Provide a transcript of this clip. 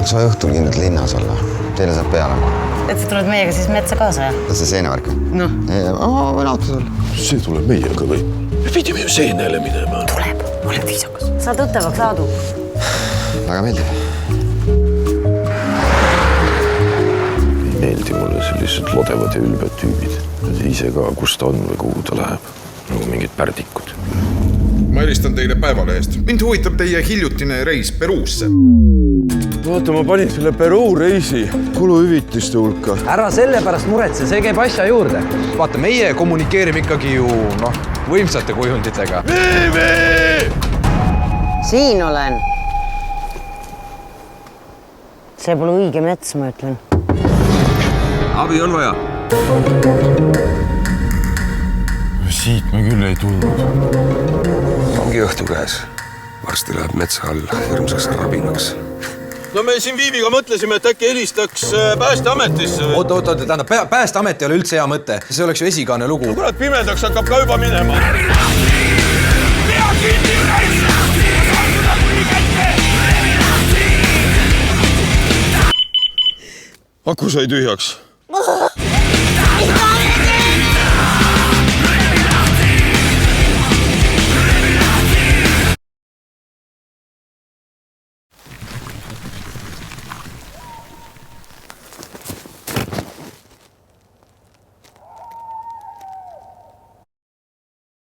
sa õhtul kindlalt linnas olla. Teile saab peale. Et sa tuled meiega siis metsa kaasa, jah? See seenevärk? Noh. Võin autos olla. See tuleb meiega või? Me pidime ju seenele minema. Tuleb. Oled viisakas. Sa tuttavaks Aadu. Väga meeldib. Ei meeldi mulle sellised lodevad ja ülbed tüübid. Nad ise ka, kus ta on või kuhu ta läheb. Nagu mingid pärdikud. Ma helistan teile Päevalehest. Mind huvitab teie hiljutine reis Peruusse. Vaata, ma panin selle Peruu reisi kuluhüvitiste hulka. Ära selle pärast muretse, see käib asja juurde. Vaata, meie kommunikeerime ikkagi ju, võimsate kujunditega. Siin olen. See pole õige mets, ma ütlen. Abi on vaja. Siit me küll ei tulnud. Ongi õhtu käes. Varsti läheb metsa all hirmsaks rabinaks. No me siin Viiviga mõtlesime, et äkki helistaks Päästeametisse. Oota, tähendab, Päästeamet ei ole üldse hea mõte. See oleks ju esikaane lugu. Kurat, pimedaks hakkab ka juba minema. Aku sai tühjaks.